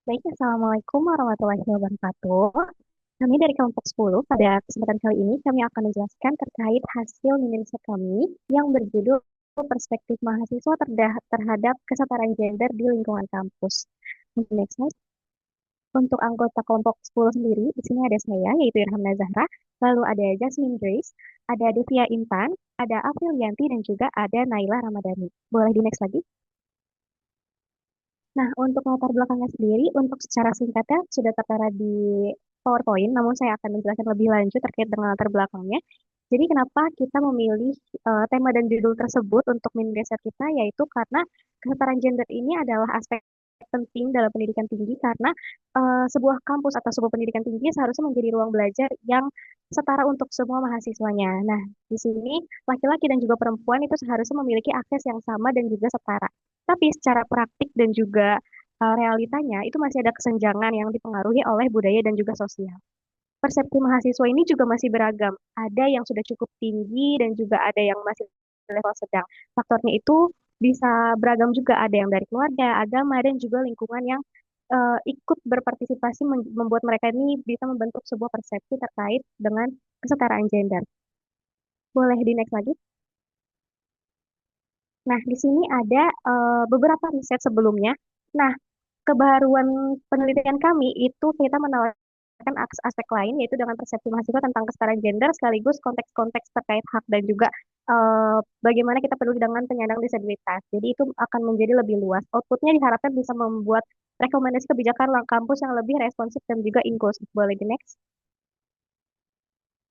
Baik, Assalamualaikum warahmatullahi wabarakatuh. Kami dari kelompok 10, pada kesempatan kali ini kami akan menjelaskan terkait hasil mini riset kami yang berjudul Perspektif Mahasiswa Terhadap Kesetaraan Gender di Lingkungan Kampus. Next slide. Untuk anggota kelompok 10 sendiri, di sini ada saya, yaitu Irhamna Zahra, lalu ada Jasmine Grace, ada Devia Intan, ada Aprilianti, dan juga ada Naila Ramadhani. Boleh di next lagi? Nah, untuk latar belakangnya sendiri, untuk secara singkatnya sudah tertera di PowerPoint, namun saya akan menjelaskan lebih lanjut terkait dengan latar belakangnya. Jadi kenapa kita memilih tema dan judul tersebut untuk mini riset kita, yaitu karena kesetaraan gender ini adalah aspek penting dalam pendidikan tinggi karena sebuah kampus atau sebuah pendidikan tinggi seharusnya menjadi ruang belajar yang setara untuk semua mahasiswanya. Nah, di sini laki-laki dan juga perempuan itu seharusnya memiliki akses yang sama dan juga setara. Tapi secara praktik dan juga realitanya itu masih ada kesenjangan yang dipengaruhi oleh budaya dan juga sosial. Persepsi mahasiswa ini juga masih beragam. Ada yang sudah cukup tinggi dan juga ada yang masih level sedang. Faktornya itu bisa beragam juga. Ada yang dari keluarga, agama, dan juga lingkungan yang ikut berpartisipasi membuat mereka ini bisa membentuk sebuah persepsi terkait dengan kesetaraan gender. Boleh di next lagi? Nah, di sini ada beberapa riset sebelumnya. Nah, kebaruan penelitian kami itu kita menawarkan aspek lain, yaitu dengan persepsi mahasiswa tentang kesetaraan gender, sekaligus konteks-konteks terkait hak dan juga bagaimana kita peduli dengan penyandang disabilitas. Jadi itu akan menjadi lebih luas. Outputnya diharapkan bisa membuat rekomendasi kebijakan kampus yang lebih responsif dan juga inklusif. Boleh di next?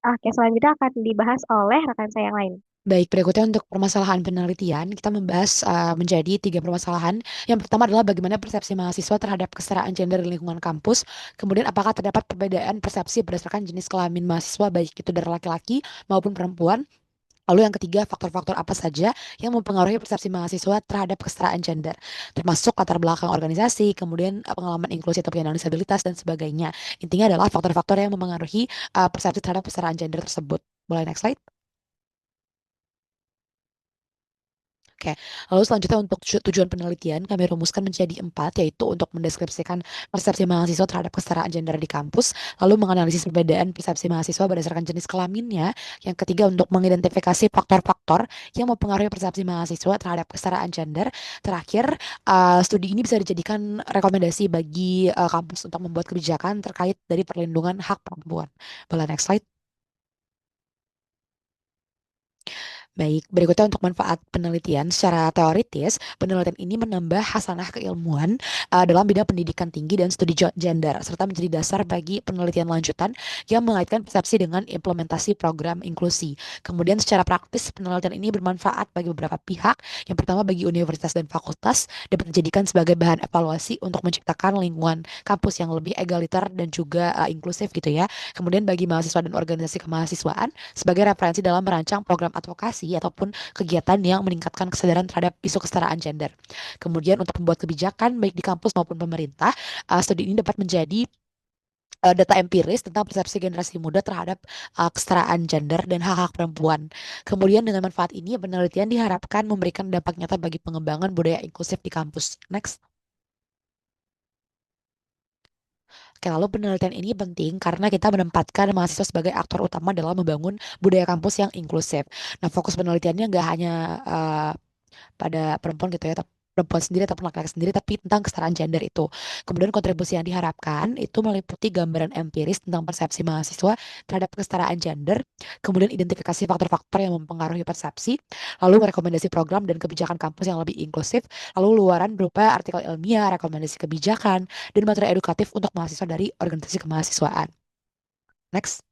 Oke, selanjutnya akan dibahas oleh rekan saya yang lain. Baik, berikutnya untuk permasalahan penelitian, kita membahas menjadi tiga permasalahan. Yang pertama adalah bagaimana persepsi mahasiswa terhadap kesetaraan gender di lingkungan kampus. Kemudian, apakah terdapat perbedaan persepsi berdasarkan jenis kelamin mahasiswa, baik itu dari laki-laki maupun perempuan. Lalu yang ketiga, faktor-faktor apa saja yang mempengaruhi persepsi mahasiswa terhadap kesetaraan gender, termasuk latar belakang organisasi, kemudian pengalaman inklusi atau penyandang disabilitas, dan sebagainya. Intinya adalah faktor-faktor yang mempengaruhi persepsi terhadap kesetaraan gender tersebut. Boleh next slide? Oke, lalu selanjutnya untuk tujuan penelitian kami rumuskan menjadi empat, yaitu untuk mendeskripsikan persepsi mahasiswa terhadap kesetaraan gender di kampus, lalu menganalisis perbedaan persepsi mahasiswa berdasarkan jenis kelaminnya, yang ketiga untuk mengidentifikasi faktor-faktor yang mempengaruhi persepsi mahasiswa terhadap kesetaraan gender, terakhir studi ini bisa dijadikan rekomendasi bagi kampus untuk membuat kebijakan terkait dari perlindungan hak perempuan. Boleh next slide? Baik, berikutnya untuk manfaat penelitian secara teoritis, penelitian ini menambah hasanah keilmuan dalam bidang pendidikan tinggi dan studi gender, serta menjadi dasar bagi penelitian lanjutan yang mengaitkan persepsi dengan implementasi program inklusi. Kemudian secara praktis, penelitian ini bermanfaat bagi beberapa pihak. Yang pertama bagi universitas dan fakultas, dapat dijadikan sebagai bahan evaluasi untuk menciptakan lingkungan kampus yang lebih egaliter dan juga inklusif gitu ya. Kemudian bagi mahasiswa dan organisasi kemahasiswaan, sebagai referensi dalam merancang program advokasi ataupun kegiatan yang meningkatkan kesadaran terhadap isu kesetaraan gender. Kemudian untuk membuat kebijakan baik di kampus maupun pemerintah, studi ini dapat menjadi data empiris tentang persepsi generasi muda terhadap kesetaraan gender dan hak-hak perempuan. Kemudian dengan manfaat ini, penelitian diharapkan memberikan dampak nyata bagi pengembangan budaya inklusif di kampus. Next. Oke, lalu penelitian ini penting karena kita menempatkan mahasiswa sebagai aktor utama dalam membangun budaya kampus yang inklusif. Nah, fokus penelitiannya nggak hanya pada perempuan gitu ya, perempuan sendiri ataupun laki-laki sendiri, tapi tentang kesetaraan gender itu. Kemudian kontribusi yang diharapkan itu meliputi gambaran empiris tentang persepsi mahasiswa terhadap kesetaraan gender, kemudian identifikasi faktor-faktor yang mempengaruhi persepsi, lalu rekomendasi program dan kebijakan kampus yang lebih inklusif, lalu luaran berupa artikel ilmiah, rekomendasi kebijakan, dan materi edukatif untuk mahasiswa dari organisasi kemahasiswaan. Next.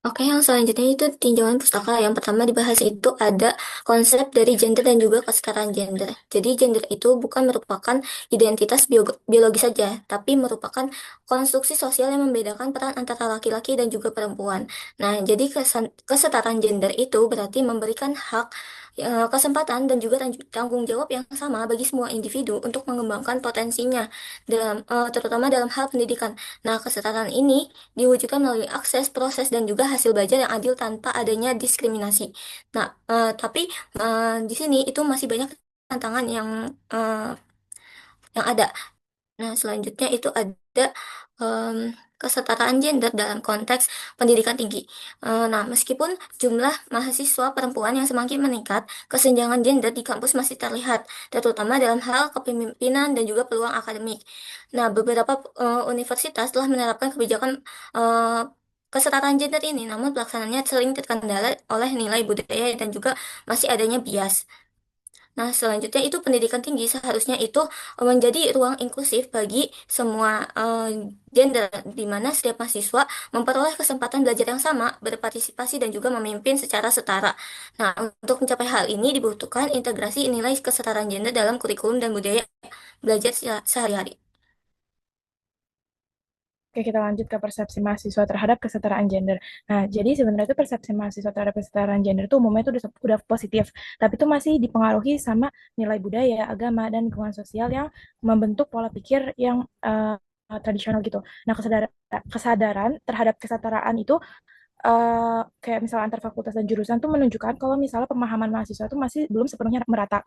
Oke, yang selanjutnya itu tinjauan pustaka. Yang pertama dibahas itu ada konsep dari gender dan juga kesetaraan gender. Jadi gender itu bukan merupakan identitas biologi saja, tapi merupakan konstruksi sosial yang membedakan peran antara laki-laki dan juga perempuan. Nah, jadi kesetaraan gender itu berarti memberikan hak, kesempatan dan juga tanggung jawab yang sama bagi semua individu untuk mengembangkan potensinya terutama dalam hal pendidikan. Nah, kesetaraan ini diwujudkan melalui akses, proses, dan juga hasil belajar yang adil tanpa adanya diskriminasi. Nah, tapi di sini itu masih banyak tantangan yang ada. Nah, selanjutnya itu ada kesetaraan gender dalam konteks pendidikan tinggi. Nah, meskipun jumlah mahasiswa perempuan yang semakin meningkat, kesenjangan gender di kampus masih terlihat, terutama dalam hal kepemimpinan dan juga peluang akademik. Nah, beberapa universitas telah menerapkan kebijakan eh, kesetaraan gender ini, namun pelaksanaannya sering terkendala oleh nilai budaya dan juga masih adanya bias. Nah, selanjutnya itu pendidikan tinggi seharusnya itu menjadi ruang inklusif bagi semua gender, di mana setiap mahasiswa memperoleh kesempatan belajar yang sama, berpartisipasi dan juga memimpin secara setara. Nah, untuk mencapai hal ini dibutuhkan integrasi nilai kesetaraan gender dalam kurikulum dan budaya belajar sehari-hari. Oke, kita lanjut ke persepsi mahasiswa terhadap kesetaraan gender. Nah, jadi sebenarnya itu persepsi mahasiswa terhadap kesetaraan gender itu umumnya itu udah positif, tapi itu masih dipengaruhi sama nilai budaya, agama, dan lingkungan sosial yang membentuk pola pikir yang tradisional gitu. Nah, kesadaran terhadap kesetaraan itu kayak misalnya antar fakultas dan jurusan tuh menunjukkan kalau misalnya pemahaman mahasiswa itu masih belum sepenuhnya merata.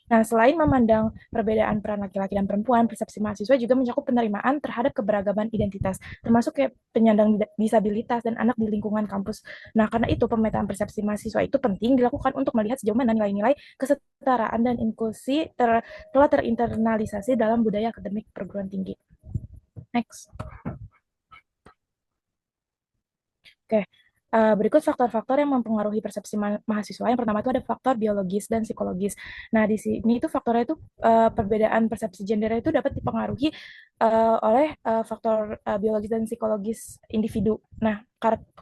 Nah, selain memandang perbedaan peran laki-laki dan perempuan, persepsi mahasiswa juga mencakup penerimaan terhadap keberagaman identitas, termasuk kayak penyandang disabilitas dan anak di lingkungan kampus. Nah, karena itu pemetaan persepsi mahasiswa itu penting dilakukan untuk melihat sejauh mana nilai-nilai kesetaraan dan inklusi telah terinternalisasi dalam budaya akademik perguruan tinggi. Next. Oke, berikut faktor-faktor yang mempengaruhi persepsi mahasiswa. Yang pertama itu ada faktor biologis dan psikologis. Nah, di sini itu faktornya itu perbedaan persepsi gender itu dapat dipengaruhi oleh faktor biologis dan psikologis individu. Nah,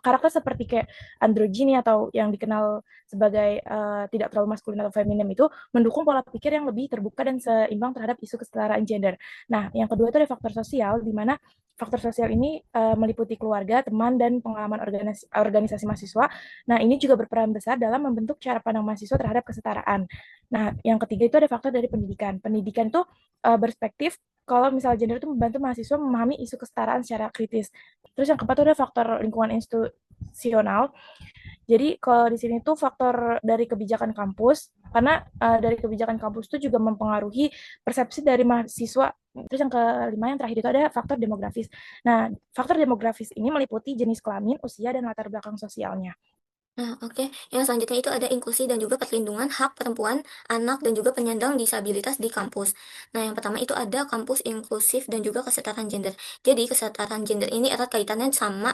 karakter seperti kayak androgini atau yang dikenal sebagai tidak terlalu maskulin atau feminim itu mendukung pola pikir yang lebih terbuka dan seimbang terhadap isu kesetaraan gender. Nah, yang kedua itu ada faktor sosial, di mana faktor sosial ini meliputi keluarga, teman, dan pengalaman organisasi mahasiswa. Nah, ini juga berperan besar dalam membentuk cara pandang mahasiswa terhadap kesetaraan. Nah, yang ketiga itu ada faktor dari pendidikan. Pendidikan itu berspektif kalau misalnya gender itu membantu mahasiswa memahami isu kesetaraan secara kritis. Terus yang keempat itu ada faktor lingkungan institusional. Jadi kalau di sini tuh faktor dari kebijakan kampus, karena dari kebijakan kampus itu juga mempengaruhi persepsi dari mahasiswa. Terus yang kelima yang terakhir itu ada faktor demografis. Nah, faktor demografis ini meliputi jenis kelamin, usia, dan latar belakang sosialnya. Nah, oke. Yang selanjutnya itu ada inklusi dan juga perlindungan hak perempuan, anak, dan juga penyandang disabilitas di kampus. Nah, yang pertama itu ada kampus inklusif dan juga kesetaraan gender. Jadi, kesetaraan gender ini erat kaitannya sama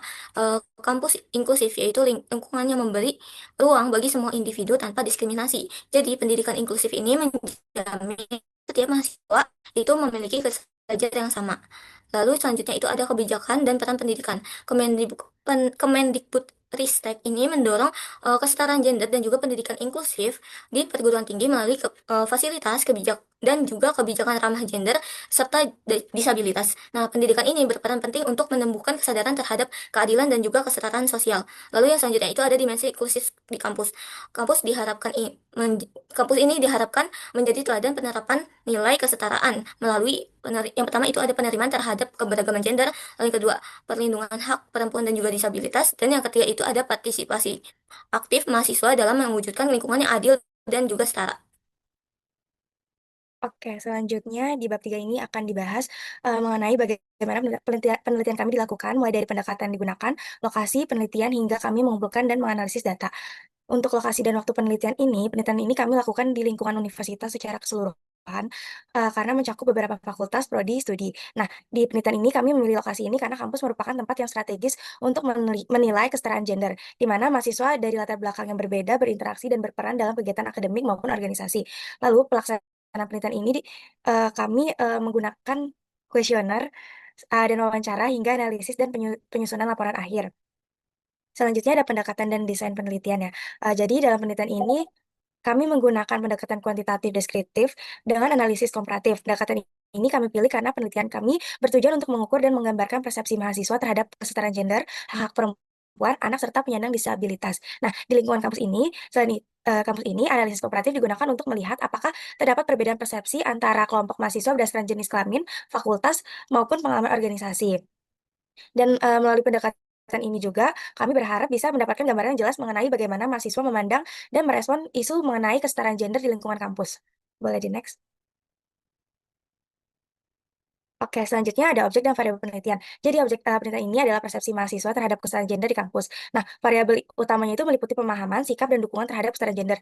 kampus inklusif, yaitu lingkungan yang memberi ruang bagi semua individu tanpa diskriminasi. Jadi, pendidikan inklusif ini menjamin setiap mahasiswa itu memiliki kesempatan belajar yang sama. Lalu selanjutnya itu ada kebijakan dan peran pendidikan. Kemendikbud Ristek ini mendorong kesetaraan gender dan juga pendidikan inklusif di perguruan tinggi melalui fasilitas dan juga kebijakan ramah gender serta disabilitas. Nah, pendidikan ini berperan penting untuk menumbuhkan kesadaran terhadap keadilan dan juga kesetaraan sosial. Lalu yang selanjutnya itu ada dimensi inklusif di kampus. Kampus diharapkan kampus ini diharapkan menjadi teladan penerapan nilai kesetaraan melalui yang pertama itu ada penerimaan terhadap keberagaman gender, lalu yang kedua perlindungan hak perempuan dan juga disabilitas, dan yang ketiga itu ada partisipasi aktif mahasiswa dalam mewujudkan lingkungan yang adil dan juga setara. Oke, selanjutnya di bab 3 ini akan dibahas mengenai bagaimana penelitian kami dilakukan, mulai dari pendekatan digunakan, lokasi penelitian, hingga kami mengumpulkan dan menganalisis data. Untuk lokasi dan waktu penelitian ini kami lakukan di lingkungan universitas secara keseluruhan, karena mencakup beberapa fakultas, prodi, studi. Nah, di penelitian ini kami memilih lokasi ini karena kampus merupakan tempat yang strategis untuk menilai kesetaraan gender, di mana mahasiswa dari latar belakang yang berbeda berinteraksi dan berperan dalam kegiatan akademik maupun organisasi. Lalu pelaksanaan penelitian ini kami menggunakan kuesioner dan wawancara hingga analisis dan penyusunan laporan akhir. Selanjutnya ada pendekatan dan desain penelitian ya. Jadi dalam penelitian ini kami menggunakan pendekatan kuantitatif deskriptif dengan analisis komparatif. Pendekatan ini kami pilih karena penelitian kami bertujuan untuk mengukur dan menggambarkan persepsi mahasiswa terhadap kesetaraan gender, hak perempuan, anak, serta penyandang disabilitas. Nah, di lingkungan kampus ini, analisis komparatif digunakan untuk melihat apakah terdapat perbedaan persepsi antara kelompok mahasiswa berdasarkan jenis kelamin, fakultas, maupun pengalaman organisasi. Dan melalui pendekatan ini juga, kami berharap bisa mendapatkan gambaran yang jelas mengenai bagaimana mahasiswa memandang dan merespon isu mengenai kesetaraan gender di lingkungan kampus. Boleh di next. Oke, selanjutnya ada objek dan variabel penelitian. Jadi objek penelitian ini adalah persepsi mahasiswa terhadap kesetaraan gender di kampus. Nah, variabel utamanya itu meliputi pemahaman, sikap, dan dukungan terhadap kesetaraan gender.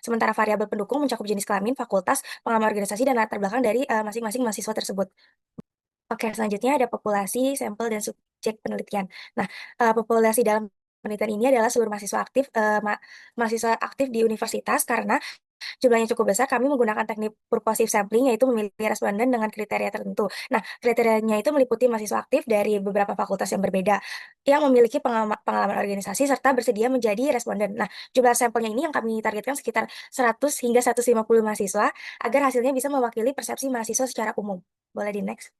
Sementara variabel pendukung mencakup jenis kelamin, fakultas, pengalaman organisasi, dan latar belakang dari masing-masing mahasiswa tersebut. Oke, selanjutnya ada populasi, sampel, dan subjek penelitian. Nah, populasi dalam penelitian ini adalah seluruh mahasiswa aktif, mahasiswa aktif di universitas karena jumlahnya cukup besar, kami menggunakan teknik purposive sampling, yaitu memilih responden dengan kriteria tertentu. Nah, kriterianya itu meliputi mahasiswa aktif dari beberapa fakultas yang berbeda, yang memiliki pengalaman organisasi, serta bersedia menjadi responden. Nah, jumlah sampelnya ini yang kami targetkan sekitar 100 hingga 150 mahasiswa, agar hasilnya bisa mewakili persepsi mahasiswa secara umum. Boleh di next?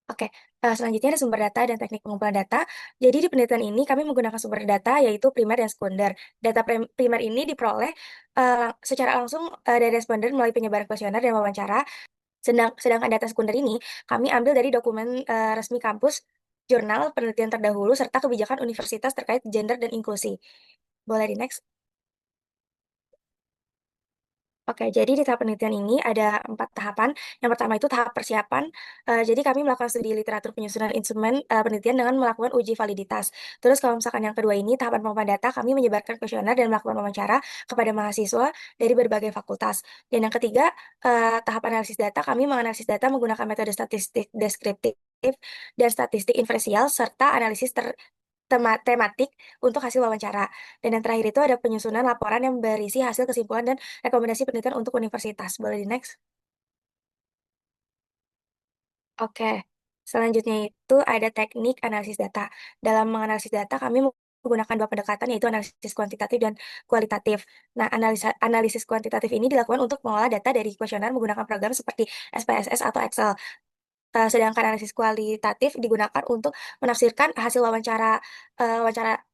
Oke, selanjutnya ada sumber data dan teknik pengumpulan data. Jadi di penelitian ini kami menggunakan sumber data yaitu primer dan sekunder. Data primer ini diperoleh secara langsung dari responden melalui penyebaran kuesioner dan wawancara. Sedangkan data sekunder ini kami ambil dari dokumen resmi kampus, jurnal penelitian terdahulu, serta kebijakan universitas terkait gender dan inklusi. Boleh di next? Oke, jadi di tahap penelitian ini ada 4 tahapan. Yang pertama itu tahap persiapan. Jadi kami melakukan studi literatur penyusunan instrumen penelitian dengan melakukan uji validitas. Terus kalau misalkan yang kedua ini tahapan pengumpulan data, kami menyebarkan kuesioner dan melakukan wawancara kepada mahasiswa dari berbagai fakultas. Dan yang ketiga, tahap analisis data, kami menganalisis data menggunakan metode statistik deskriptif dan statistik inferensial serta analisis tematik untuk hasil wawancara. Dan yang terakhir itu ada penyusunan laporan yang berisi hasil kesimpulan dan rekomendasi penelitian untuk universitas. Boleh di next? Oke. Selanjutnya itu ada teknik analisis data. Dalam menganalisis data, kami menggunakan dua pendekatan, yaitu analisis kuantitatif dan kualitatif. Nah, analisis kuantitatif ini dilakukan untuk mengolah data dari kuesioner menggunakan program seperti SPSS atau Excel. Sedangkan analisis kualitatif digunakan untuk menafsirkan hasil wawancara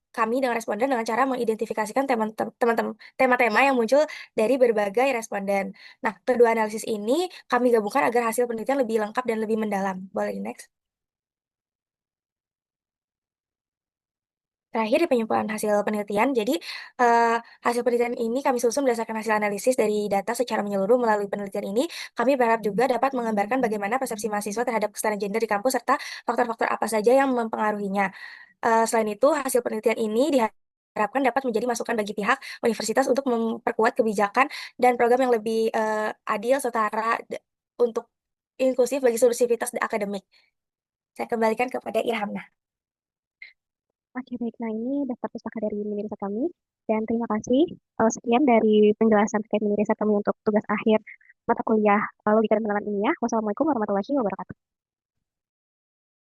kami dengan responden dengan cara mengidentifikasikan tema-tema yang muncul dari berbagai responden. Nah, kedua analisis ini kami gabungkan agar hasil penelitian lebih lengkap dan lebih mendalam. Boleh di next? Terakhir di penyempurnaan hasil penelitian, jadi hasil penelitian ini kami susun berdasarkan hasil analisis dari data secara menyeluruh. Melalui penelitian ini, kami berharap juga dapat menggambarkan bagaimana persepsi mahasiswa terhadap kesetaraan gender di kampus serta faktor-faktor apa saja yang mempengaruhinya. Selain itu, hasil penelitian ini diharapkan dapat menjadi masukan bagi pihak universitas untuk memperkuat kebijakan dan program yang lebih adil, setara, untuk inklusif bagi seluruh sivitas akademik. Saya kembalikan kepada Irhamna. Oke, baik. Nah, ini daftar pustaka dari mini riset kami. Dan terima kasih. Sekian dari penjelasan terkait mini riset kami untuk tugas akhir mata kuliah Logika dan Penerapan Ilmiah. Wassalamualaikum warahmatullahi wabarakatuh.